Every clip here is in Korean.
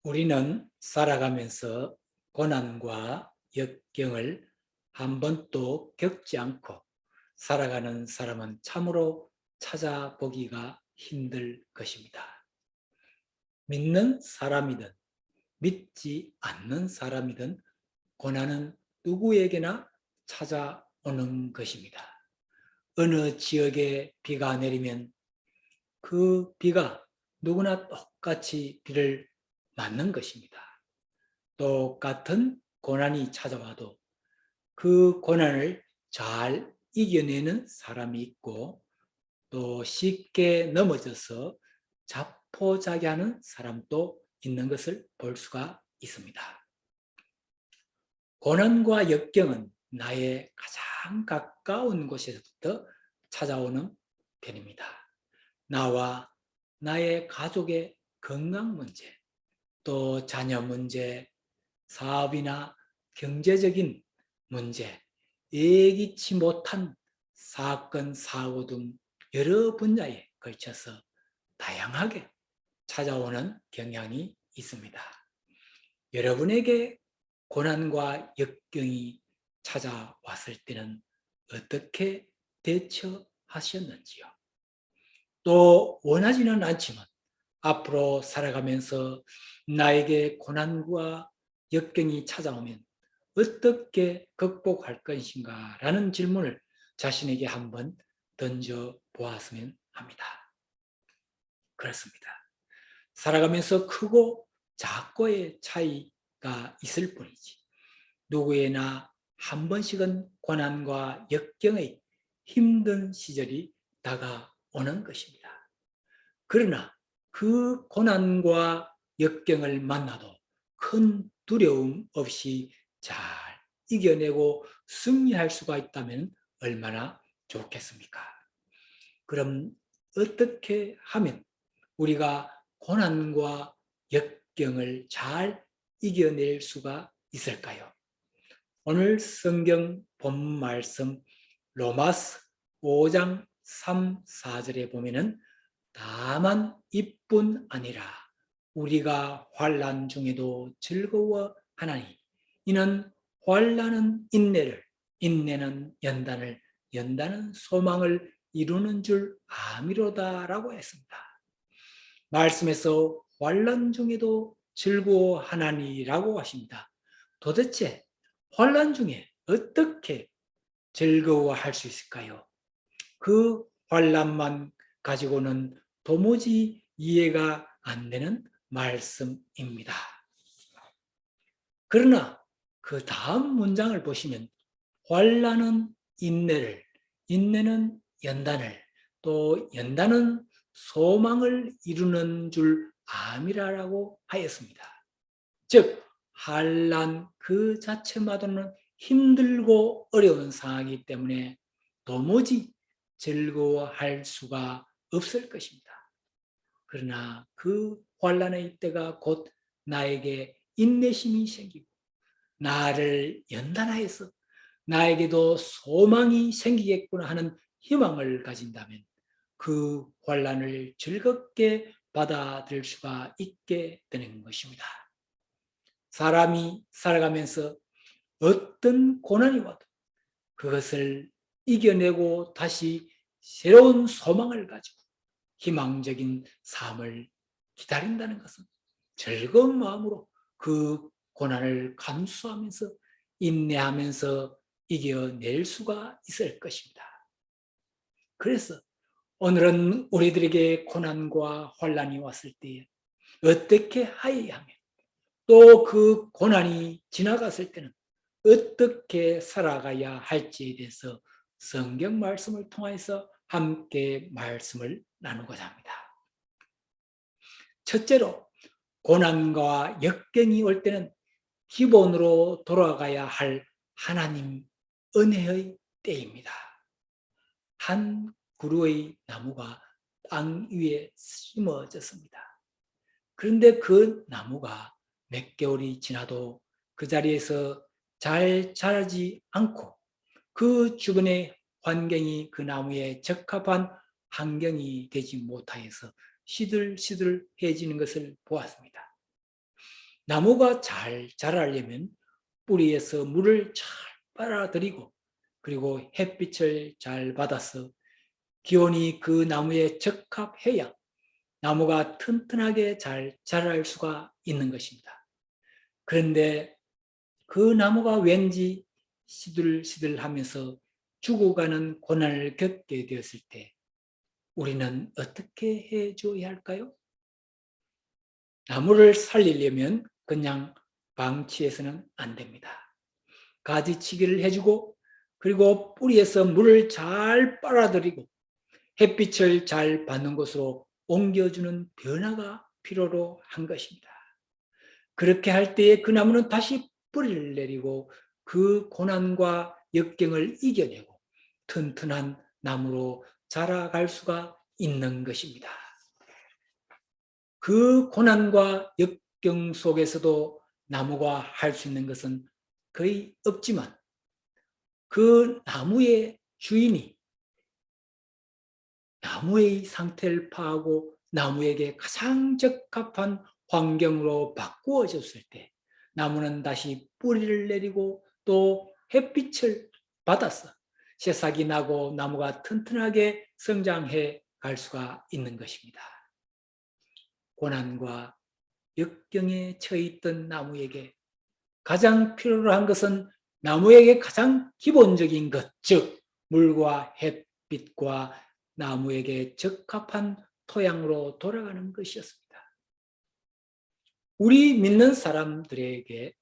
우리는 살아가면서 고난과 역경을 한 번도 겪지 않고 살아가는 사람은 참으로 찾아보기가 힘들 것입니다. 믿는 사람이든 믿지 않는 사람이든 고난은 누구에게나 찾아오는 것입니다. 어느 지역에 비가 내리면 그 비가 누구나 똑같이 비를 맞는 것입니다. 똑같은 고난이 찾아와도 그 고난을 잘 이겨내는 사람이 있고 또 쉽게 넘어져서 자포자기하는 사람도 있는 것을 볼 수가 있습니다. 고난과 역경은 나의 가장 가까운 곳에서부터 찾아오는 편입니다. 나와 나의 가족의 건강 문제, 또 자녀 문제, 사업이나 경제적인 문제, 예기치 못한 사건, 사고 등 여러 분야에 걸쳐서 다양하게 찾아오는 경향이 있습니다. 여러분에게 고난과 역경이 찾아왔을 때는 어떻게 대처하셨는지요? 또 원하지는 않지만 앞으로 살아가면서 나에게 고난과 역경이 찾아오면 어떻게 극복할 것인가 라는 질문을 자신에게 한번 던져보았으면 합니다. 그렇습니다. 살아가면서 크고 작고의 차이가 있을 뿐이지 누구에나 한 번씩은 고난과 역경의 힘든 시절이 다가오는 것입니다. 그러나 그 고난과 역경을 만나도 큰 두려움 없이 잘 이겨내고 승리할 수가 있다면 얼마나 좋겠습니까? 그럼 어떻게 하면 우리가 고난과 역경을 잘 이겨낼 수가 있을까요? 오늘 성경 본 말씀 로마서 5장 3, 4절에 보면은 다만 이뿐 아니라 우리가 환난 중에도 즐거워하나니 이는 환난은 인내를, 인내는 연단을, 연단은 소망을 이루는 줄 아미로다라고 했습니다. 말씀에서 환난 중에도 즐거워하나니라고 하십니다. 도대체 환난 중에 어떻게 즐거워할 수 있을까요? 그 환난만 가지고는 도무지 이해가 안 되는 말씀입니다. 그러나 그 다음 문장을 보시면 환난은 인내를, 인내는 연단을, 또 연단은 소망을 이루는 줄 암이라고 하였습니다. 즉 환난 그 자체마저는 힘들고 어려운 상황이기 때문에 도무지 즐거워할 수가 없을 것입니다. 그러나 그 환난의 때가 곧 나에게 인내심이 생기고 나를 연단하여서 나에게도 소망이 생기겠구나 하는 희망을 가진다면 그 환난을 즐겁게 받아들일 수가 있게 되는 것입니다. 사람이 살아가면서 어떤 고난이 와도 그것을 이겨내고 다시 새로운 소망을 가지고 희망적인 삶을 기다린다는 것은 즐거운 마음으로 그 고난을 감수하면서 인내하면서 이겨낼 수가 있을 것입니다. 그래서 오늘은 우리들에게 고난과 환난이 왔을 때 어떻게 하여야 하며 또 그 고난이 지나갔을 때는 어떻게 살아가야 할지에 대해서 성경 말씀을 통해서 함께 말씀을 나누고자 합니다. 첫째로 고난과 역경이 올 때는 기본으로 돌아가야 할 하나님 은혜의 때입니다. 한 그루의 나무가 땅 위에 심어졌습니다. 그런데 그 나무가 몇 개월이 지나도 그 자리에서 잘 자라지 않고 그 주변의 환경이 그 나무에 적합한 환경이 되지 못하여서 시들시들해지는 것을 보았습니다. 나무가 잘 자라려면 뿌리에서 물을 잘 빨아들이고 그리고 햇빛을 잘 받아서 기온이 그 나무에 적합해야 나무가 튼튼하게 잘 자랄 수가 있는 것입니다. 그런데 그 나무가 왠지 시들시들하면서 죽어가는 고난을 겪게 되었을 때 우리는 어떻게 해줘야 할까요? 나무를 살리려면 그냥 방치해서는 안 됩니다. 가지치기를 해주고 그리고 뿌리에서 물을 잘 빨아들이고 햇빛을 잘 받는 곳으로 옮겨주는 변화가 필요로 한 것입니다. 그렇게 할 때에 그 나무는 다시 뿌리를 내리고 그 고난과 역경을 이겨내고 튼튼한 나무로 자라갈 수가 있는 것입니다. 그 고난과 역경 속에서도 나무가 할 수 있는 것은 거의 없지만 그 나무의 주인이 나무의 상태를 파하고 나무에게 가장 적합한 환경으로 바꾸어졌을 때 나무는 다시 뿌리를 내리고 또 햇빛을 받아서 새싹이 나고 나무가 튼튼하게 성장해 갈 수가 있는 것입니다. 고난과 역경에 처해 있던 나무에게 가장 필요로 한 것은 나무에게 가장 기본적인 것, 즉 물과 햇빛과 나무에게 적합한 토양으로 돌아가는 것이었습니다. 우리 믿는 사람들에게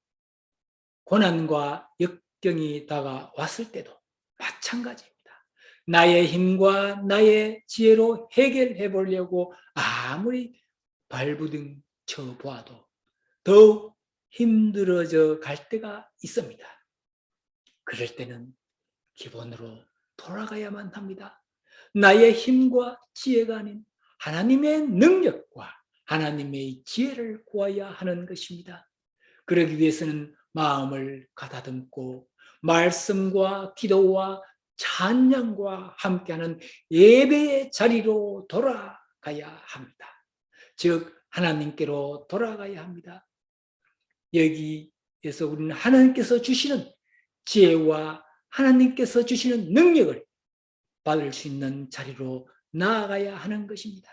고난과 역경이 다가왔을 때도 마찬가지입니다. 나의 힘과 나의 지혜로 해결해 보려고 아무리 발부둥 쳐 보아도 더욱 힘들어져 갈 때가 있습니다. 그럴 때는 기본으로 돌아가야만 합니다. 나의 힘과 지혜가 아닌 하나님의 능력과 하나님의 지혜를 구해야 하는 것입니다. 그러기 위해서는 마음을 가다듬고 말씀과 기도와 찬양과 함께하는 예배의 자리로 돌아가야 합니다. 즉 하나님께로 돌아가야 합니다. 여기에서 우리는 하나님께서 주시는 지혜와 하나님께서 주시는 능력을 받을 수 있는 자리로 나아가야 하는 것입니다.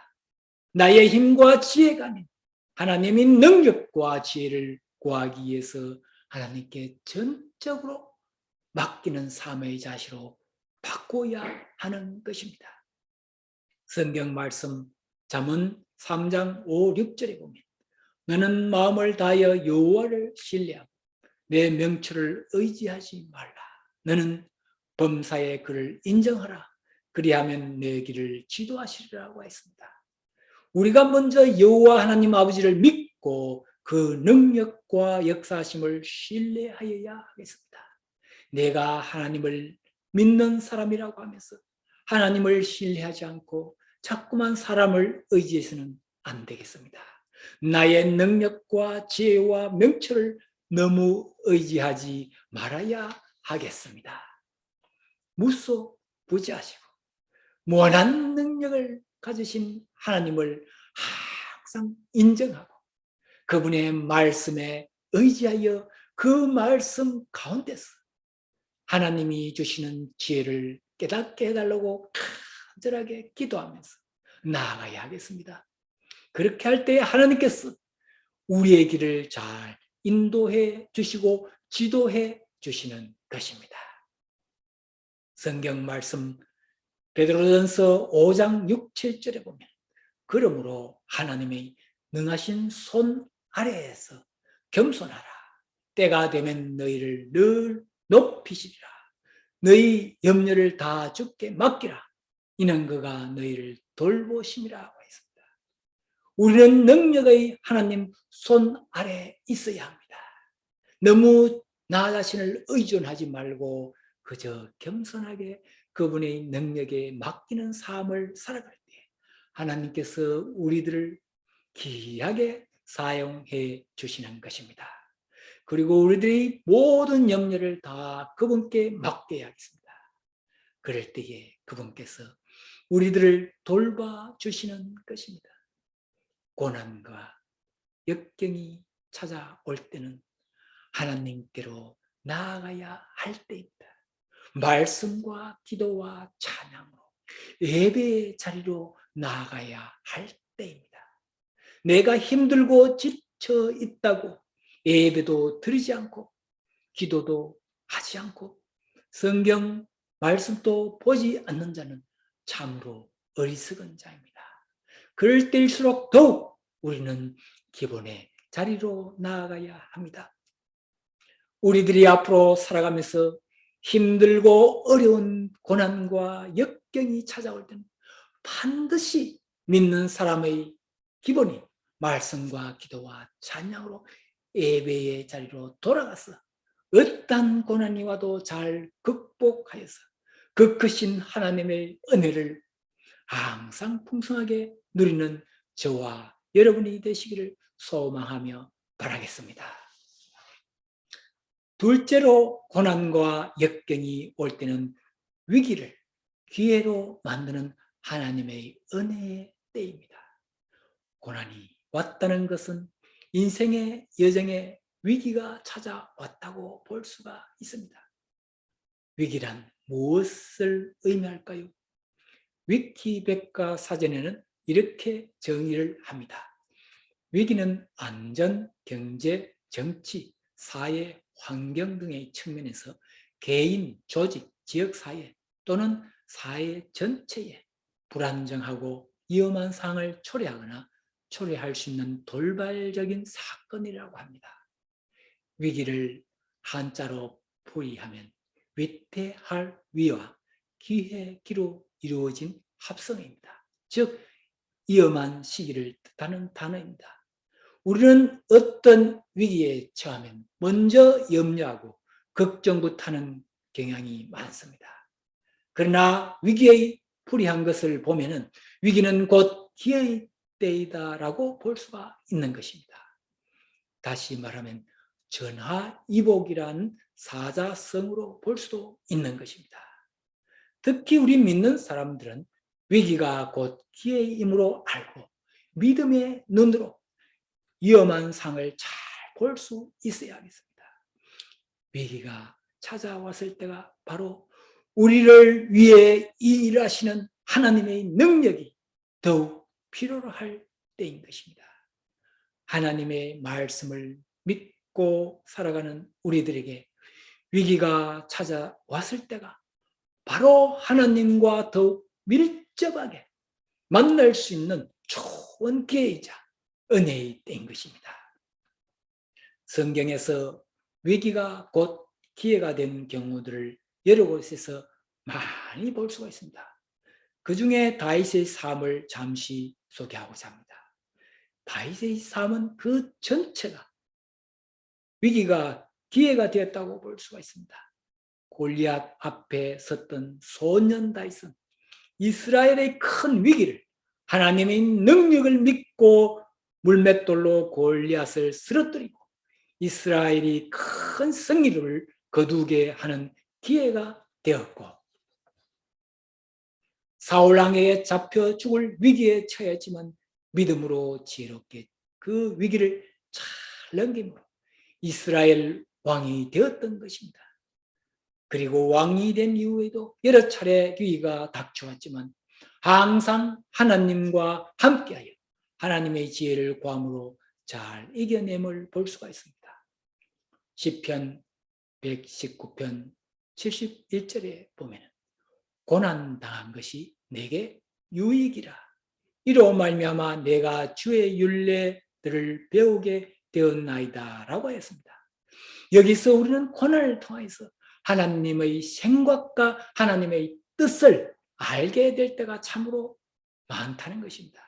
나의 힘과 지혜가 아닌 하나님의 능력과 지혜를 구하기 위해서 하나님께 전적으로 맡기는 삶의 자세로 바꿔야 하는 것입니다. 성경 말씀 잠언 3장 5, 6절에 보면 너는 마음을 다하여 여호와를 신뢰하고 내 명철을 의지하지 말라. 너는 범사의 그를 인정하라. 그리하면 내 길을 지도하시리라고 했습니다. 우리가 먼저 여호와 하나님 아버지를 믿고 그 능력과 역사심을 신뢰하여야 하겠습니다. 내가 하나님을 믿는 사람이라고 하면서 하나님을 신뢰하지 않고 자꾸만 사람을 의지해서는 안 되겠습니다. 나의 능력과 지혜와 명철을 너무 의지하지 말아야 하겠습니다. 무소부지하시고 무한한 능력을 가지신 하나님을 항상 인정하고 그분의 말씀에 의지하여 그 말씀 가운데서 하나님이 주시는 지혜를 깨닫게 해달라고 간절하게 기도하면서 나아가야 하겠습니다. 그렇게 할 때 하나님께서 우리의 길을 잘 인도해 주시고 지도해 주시는 것입니다. 성경 말씀 베드로전서 5장 6, 7절에 보면 그러므로 하나님의 능하신 손 아래에서 겸손하라. 때가 되면 너희를 늘 높이시리라. 너희 염려를 다 주께 맡기라. 이는 그가 너희를 돌보심이라고 했습니다. 우리는 능력의 하나님 손 아래에 있어야 합니다. 너무 나 자신을 의존하지 말고 그저 겸손하게 그분의 능력에 맡기는 삶을 살아갈 때 하나님께서 우리들을 귀하게 사용해 주시는 것입니다. 그리고 우리들의 모든 염려를 다 그분께 맡겨야겠습니다. 그럴 때에 그분께서 우리들을 돌봐 주시는 것입니다. 고난과 역경이 찾아올 때는 하나님께로 나아가야 할 때입니다. 말씀과 기도와 찬양으로 예배의 자리로 나아가야 할 때입니다. 내가 힘들고 지쳐 있다고 예배도 드리지 않고 기도도 하지 않고 성경 말씀도 보지 않는 자는 참으로 어리석은 자입니다. 그럴 때일수록 더욱 우리는 기본의 자리로 나아가야 합니다. 우리들이 앞으로 살아가면서 힘들고 어려운 고난과 역경이 찾아올 때는 반드시 믿는 사람의 기본이 말씀과 기도와 찬양으로 예배의 자리로 돌아가서 어떤 고난이 와도 잘 극복하여서 그 크신 하나님의 은혜를 항상 풍성하게 누리는 저와 여러분이 되시기를 소망하며 바라겠습니다. 둘째로 고난과 역경이 올 때는 위기를 기회로 만드는 하나님의 은혜의 때입니다. 고난이 왔다는 것은 인생의 여정에 위기가 찾아왔다고 볼 수가 있습니다. 위기란 무엇을 의미할까요? 위키백과 사전에는 이렇게 정의를 합니다. 위기는 안전, 경제, 정치, 사회, 환경 등의 측면에서 개인, 조직, 지역사회 또는 사회 전체에 불안정하고 위험한 상황을 초래하거나 초래할 수 있는 돌발적인 사건이라고 합니다. 위기를 한자로 풀이하면 위태할 위와 기회, 기로 이루어진 합성입니다. 즉 위험한 시기를 뜻하는 단어입니다. 우리는 어떤 위기에 처하면 먼저 염려하고 걱정부터 하는 경향이 많습니다. 그러나 위기의 풀이한 것을 보면은 위기는 곧 기회의 때이다라고 볼 수가 있는 것입니다. 다시 말하면 전하이복이라는 사자성으로 볼 수도 있는 것입니다. 특히 우리 믿는 사람들은 위기가 곧 기회이므로 알고 믿음의 눈으로 위험한 상을 잘 볼 수 있어야겠습니다. 위기가 찾아왔을 때가 바로 우리를 위해 일하시는 하나님의 능력이 더욱 필요로 할 때인 것입니다. 하나님의 말씀을 믿고 살아가는 우리들에게 위기가 찾아왔을 때가 바로 하나님과 더욱 밀접하게 만날 수 있는 좋은 기회이자 은혜의 때인 것입니다. 성경에서 위기가 곧 기회가 된 경우들을 여러 곳에서 많이 볼 수가 있습니다. 그 중에 다윗의 삶을 잠시 소개하고자 합니다. 다윗의 삶은 그 전체가 위기가 기회가 되었다고 볼 수가 있습니다. 골리앗 앞에 섰던 소년 다윗은 이스라엘의 큰 위기를 하나님의 능력을 믿고 물맷돌로 골리앗을 쓰러뜨리고 이스라엘이 큰 승리를 거두게 하는 기회가 되었고 사울 왕에게 잡혀 죽을 위기에 처했지만 믿음으로 지혜롭게 그 위기를 잘 넘김으로 이스라엘 왕이 되었던 것입니다. 그리고 왕이 된 이후에도 여러 차례 위기가 닥쳐왔지만 항상 하나님과 함께하여 하나님의 지혜를 구함으로 잘 이겨냄을 볼 수가 있습니다. 시편 119편 71절에 보면 고난당한 것이 내게 유익이라. 이로 말미암아 내가 주의 율례들을 배우게 되었나이다 라고 했습니다. 여기서 우리는 고난을 통해서 하나님의 생각과 하나님의 뜻을 알게 될 때가 참으로 많다는 것입니다.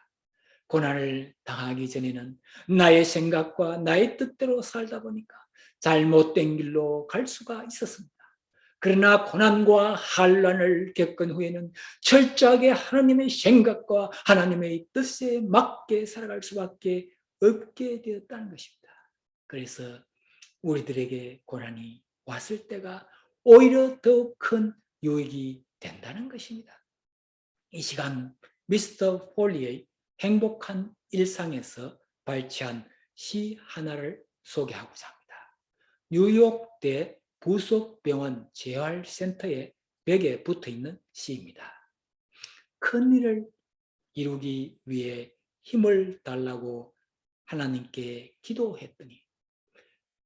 고난을 당하기 전에는 나의 생각과 나의 뜻대로 살다 보니까 잘못된 길로 갈 수가 있었습니다. 그러나 고난과 환난을 겪은 후에는 철저하게 하나님의 생각과 하나님의 뜻에 맞게 살아갈 수밖에 없게 되었다는 것입니다. 그래서 우리들에게 고난이 왔을 때가 오히려 더 큰 유익이 된다는 것입니다. 이 시간 미스터 폴리의 행복한 일상에서 발췌한 시 하나를 소개하고자 합니다. 뉴욕대 부속병원 재활센터의 벽에 붙어있는 시입니다. 큰 일을 이루기 위해 힘을 달라고 하나님께 기도했더니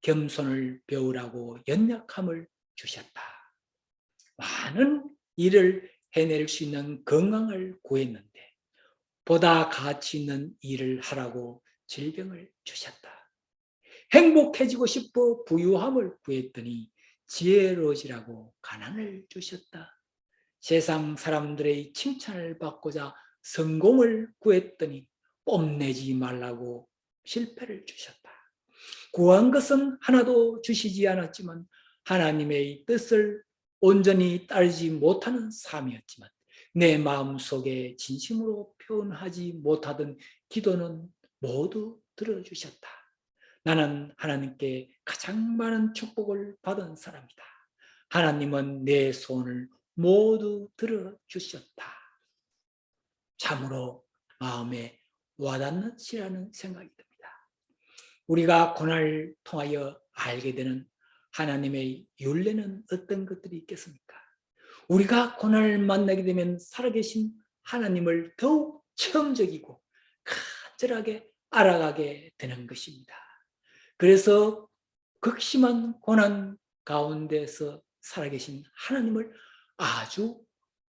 겸손을 배우라고 연약함을 주셨다. 많은 일을 해낼 수 있는 건강을 구했는데 보다 가치 있는 일을 하라고 질병을 주셨다. 행복해지고 싶어 부유함을 구했더니 지혜로워지라고 가난을 주셨다. 세상 사람들의 칭찬을 받고자 성공을 구했더니 뽐내지 말라고 실패를 주셨다. 구한 것은 하나도 주시지 않았지만 하나님의 뜻을 온전히 따르지 못하는 삶이었지만 내 마음속에 진심으로 표현하지 못하던 기도는 모두 들어주셨다. 나는 하나님께 가장 많은 축복을 받은 사람이다. 하나님은 내 소원을 모두 들어주셨다. 참으로 마음에 와닿는 시라는 생각이 듭니다. 우리가 고난을 통하여 알게 되는 하나님의 윤례는 어떤 것들이 있겠습니까? 우리가 고난을 만나게 되면 살아계신 하나님을 더욱 체험적이고 간절하게 알아가게 되는 것입니다. 그래서 극심한 고난 가운데서 살아계신 하나님을 아주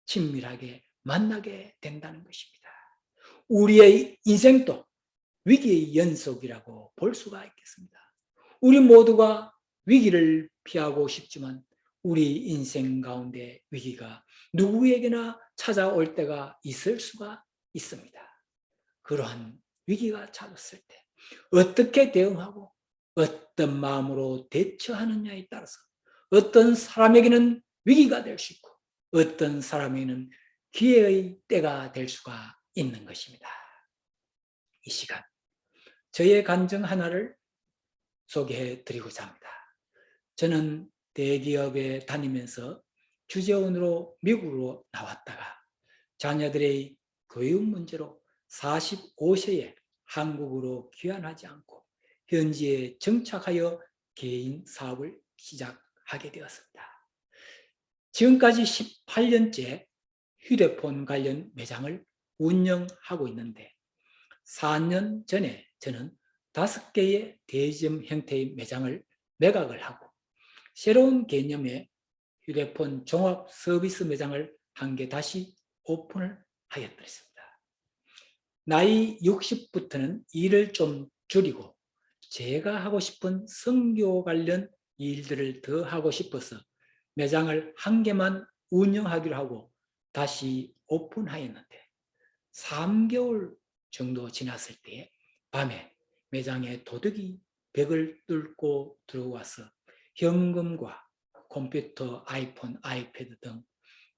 친밀하게 만나게 된다는 것입니다. 우리의 인생도 위기의 연속이라고 볼 수가 있겠습니다. 우리 모두가 위기를 피하고 싶지만 우리 인생 가운데 위기가 누구에게나 찾아올 때가 있을 수가 있습니다. 그러한 위기가 찾았을 때 어떻게 대응하고 어떤 마음으로 대처하느냐에 따라서 어떤 사람에게는 위기가 될 수 있고 어떤 사람에게는 기회의 때가 될 수가 있는 것입니다. 이 시간 저의 간증 하나를 소개해 드리고자 합니다. 저는 대기업에 다니면서 주재원으로 미국으로 나왔다가 자녀들의 교육 문제로 45세에 한국으로 귀환하지 않고 현지에 정착하여 개인 사업을 시작하게 되었습니다. 지금까지 18년째 휴대폰 관련 매장을 운영하고 있는데 4년 전에 저는 5개의 대리점 형태의 매장을 매각을 하고 새로운 개념의 휴대폰 종합 서비스 매장을 한 개 다시 오픈을 하였습니다. 나이 60부터는 일을 좀 줄이고 제가 하고 싶은 선교 관련 일들을 더 하고 싶어서 매장을 한 개만 운영하기로 하고 다시 오픈하였는데 3개월 정도 지났을 때 밤에 매장에 도둑이 벽을 뚫고 들어와서 현금과 컴퓨터, 아이폰, 아이패드 등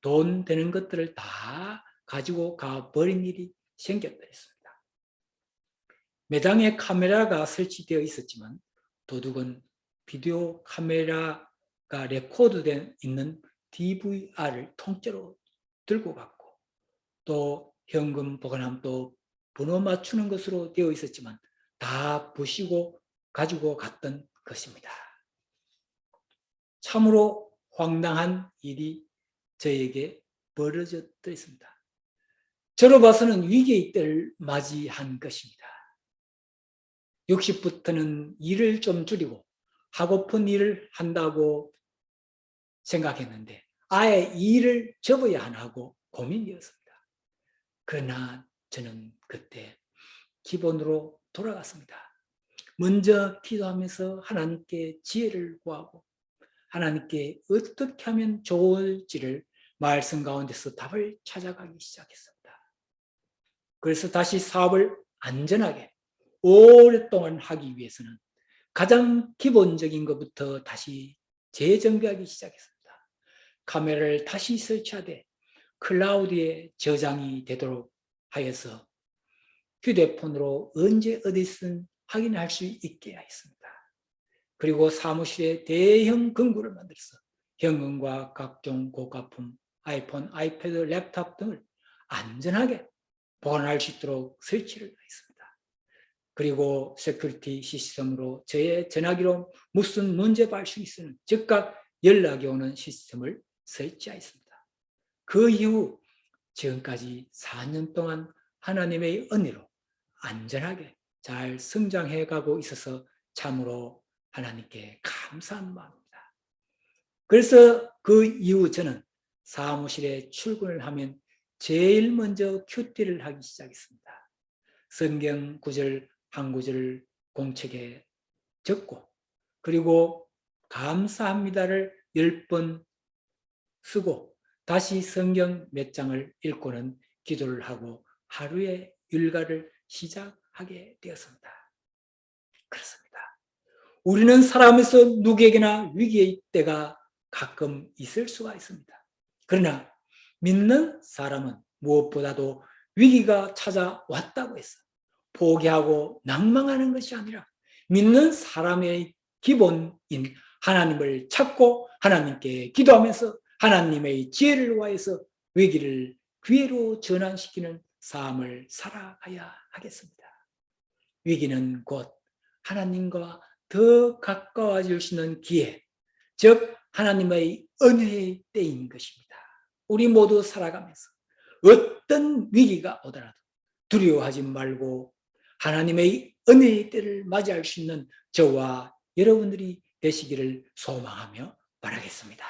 돈 되는 것들을 다 가지고 가버린 일이 생겼습니다. 매장에 카메라가 설치되어 있었지만 도둑은 비디오 카메라가 레코드된 있는 DVR을 통째로 들고 갔고 또 현금 보관함도 번호 맞추는 것으로 되어 있었지만 다 부시고 가지고 갔던 것입니다. 참으로 황당한 일이 저에게 벌어졌습니다. 저로 봐서는 위기의 때를 맞이한 것입니다. 60부터는 일을 좀 줄이고 하고픈 일을 한다고 생각했는데 아예 일을 접어야 하나 하고 고민이었습니다. 그러나 저는 그때 기본으로 돌아갔습니다. 먼저 기도하면서 하나님께 지혜를 구하고 하나님께 어떻게 하면 좋을지를 말씀 가운데서 답을 찾아가기 시작했습니다. 그래서 다시 사업을 안전하게 오랫동안 하기 위해서는 가장 기본적인 것부터 다시 재정비하기 시작했습니다. 카메라를 다시 설치하되 클라우드에 저장이 되도록 하여서 휴대폰으로 언제 어디서든 확인할 수 있게 하였습니다. 그리고 사무실에 대형 금고를 만들어서 현금과 각종 고가품, 아이폰, 아이패드, 랩탑 등을 안전하게 보관할 수 있도록 설치를 했습니다. 그리고 세큐리티 시스템으로 저의 전화기로 무슨 문제 발생이 있으면 즉각 연락이 오는 시스템을 설치하였습니다. 그 이후 지금까지 4년 동안 하나님의 은혜로 안전하게 잘 성장해 가고 있어서 참으로 하나님께 감사한 마음입니다. 그래서 그 이후 저는 사무실에 출근을 하면 제일 먼저 큐티를 하기 시작했습니다. 성경 구절 한 구절을 공책에 적고 그리고 감사합니다를 10번 쓰고 다시 성경 몇 장을 읽고는 기도를 하고 하루의 일과를 시작하게 되었습니다. 그렇습니다. 우리는 살아가면서 누구에게나 위기의 때가 가끔 있을 수가 있습니다. 그러나 믿는 사람은 무엇보다도 위기가 찾아왔다고 해서 포기하고 낭망하는 것이 아니라 믿는 사람의 기본인 하나님을 찾고 하나님께 기도하면서 하나님의 지혜를 구하여서 위기를 기회로 전환시키는 삶을 살아가야 하겠습니다. 위기는 곧 하나님과 더 가까워질 수 있는 기회, 즉 하나님의 은혜의 때인 것입니다. 우리 모두 살아가면서 어떤 위기가 오더라도 두려워하지 말고 하나님의 은혜의 때를 맞이할 수 있는 저와 여러분들이 되시기를 소망하며 바라겠습니다.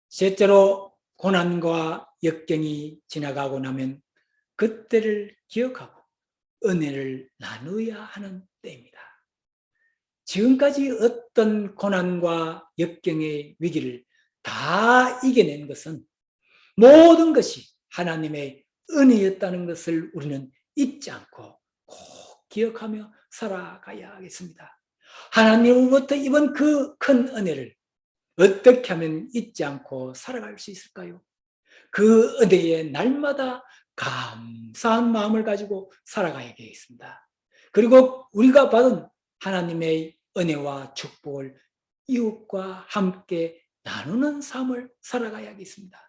셋째로 고난과 역경이 지나가고 나면 그때를 기억하고 은혜를 나누어야 하는 때입니다. 지금까지 어떤 고난과 역경의 위기를 다 이겨낸 것은 모든 것이 하나님의 은혜였다는 것을 우리는 잊지 않고 꼭 기억하며 살아가야 하겠습니다. 하나님으로부터 입은 그 큰 은혜를 어떻게 하면 잊지 않고 살아갈 수 있을까요? 그 은혜에 날마다 감사한 마음을 가지고 살아가야겠습니다. 그리고 우리가 받은 하나님의 은혜와 축복을 이웃과 함께 나누는 삶을 살아가야겠습니다.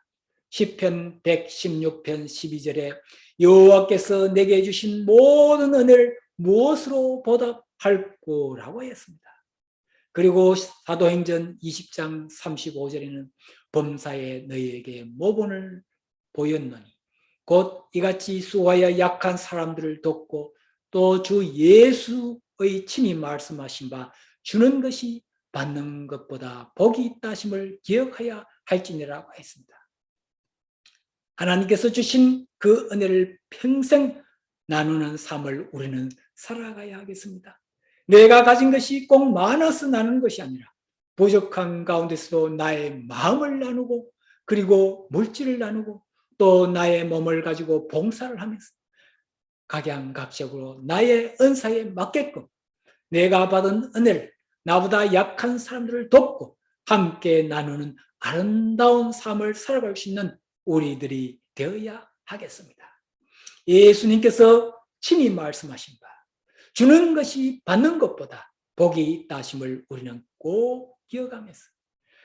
시편 116편 12절에 여호와께서 내게 주신 모든 은혜를 무엇으로 보답할꼬라고 했습니다. 그리고 사도행전 20장 35절에는 범사에 너희에게 모본을 보였노니 곧 이같이 수고하여 약한 사람들을 돕고 또 주 예수의 친히 말씀하신 바 주는 것이 받는 것보다 복이 있다심을 기억하여 할지니라고 했습니다. 하나님께서 주신 그 은혜를 평생 나누는 삶을 우리는 살아가야 하겠습니다. 내가 가진 것이 꼭 많아서 나누는 것이 아니라 부족한 가운데서도 나의 마음을 나누고 그리고 물질을 나누고 또 나의 몸을 가지고 봉사를 하면서 각양각색으로 나의 은사에 맞게끔 내가 받은 은혜를 나보다 약한 사람들을 돕고 함께 나누는 아름다운 삶을 살아갈 수 있는 우리들이 되어야 하겠습니다. 예수님께서 친히 말씀하신 바 주는 것이 받는 것보다 복이 있다심을 우리는 꼭 기억하면서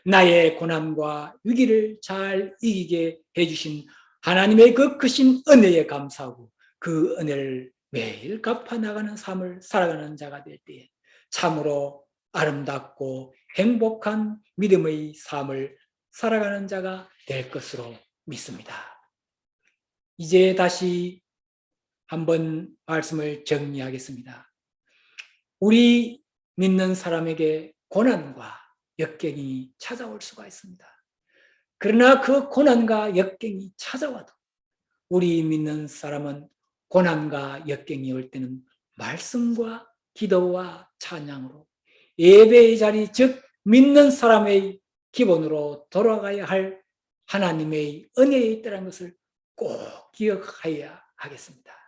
나의 고난과 위기를 잘 이기게 해주신 하나님의 그 크신 은혜에 감사하고 그 은혜를 매일 갚아나가는 삶을 살아가는 자가 될 때에 참으로 아름답고 행복한 믿음의 삶을 살아가는 자가 될 것으로 믿습니다. 이제 다시 한번 말씀을 정리하겠습니다. 우리 믿는 사람에게 고난과 역경이 찾아올 수가 있습니다. 그러나 그 고난과 역경이 찾아와도 우리 믿는 사람은 고난과 역경이 올 때는 말씀과 기도와 찬양으로 예배의 자리, 즉 믿는 사람의 기본으로 돌아가야 할 하나님의 은혜에 있다는 것을 꼭 기억해야 하겠습니다.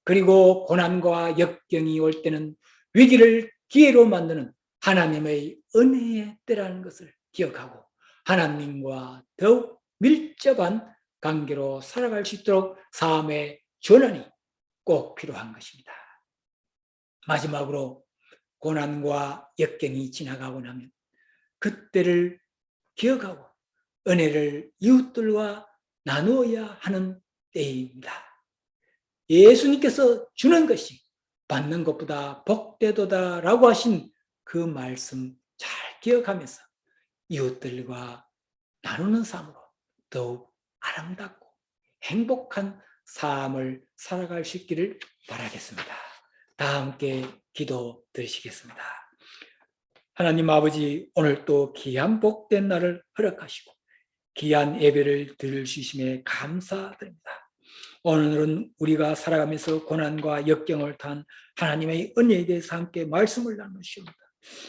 그리고 고난과 역경이 올 때는 위기를 기회로 만드는 하나님의 은혜의 때라는 것을 기억하고 하나님과 더욱 밀접한 관계로 살아갈 수 있도록 삶의 전환이 꼭 필요한 것입니다. 마지막으로 고난과 역경이 지나가고 나면 그때를 기억하고 은혜를 이웃들과 나누어야 하는 때입니다. 예수님께서 주는 것이 받는 것보다 복되도다라고 하신 그 말씀 잘 기억하면서 이웃들과 나누는 삶으로 더욱 아름답고 행복한 삶을 살아갈 수 있기를 바라겠습니다. 다 함께 기도 드리시겠습니다. 하나님 아버지, 오늘 또 귀한 복된 날을 허락하시고 귀한 예배를 드릴 수 있음에 감사드립니다. 오늘은 우리가 살아가면서 고난과 역경을 탄 하나님의 은혜에 대해서 함께 말씀을 나누시옵니다.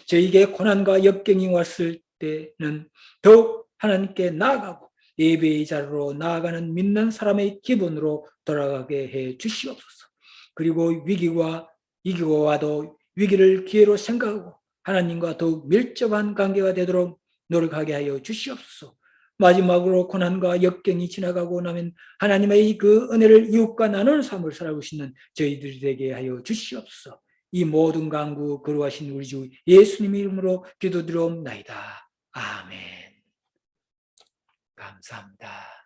저에게 고난과 역경이 왔을 때는 더욱 하나님께 나아가고 예배의 자리로 나아가는 믿는 사람의 기분으로 돌아가게 해 주시옵소서. 그리고 위기가 와도 위기를 기회로 생각하고 하나님과 더욱 밀접한 관계가 되도록 노력하게 하여 주시옵소서. 마지막으로 고난과 역경이 지나가고 나면 하나님의 그 은혜를 이웃과 나누는 삶을 살아가고 있는 저희들이 되게 하여 주시옵소서. 이 모든 간구 거룩하신 우리 주 예수님 이름으로 기도드리옵나이다. 아멘. 감사합니다.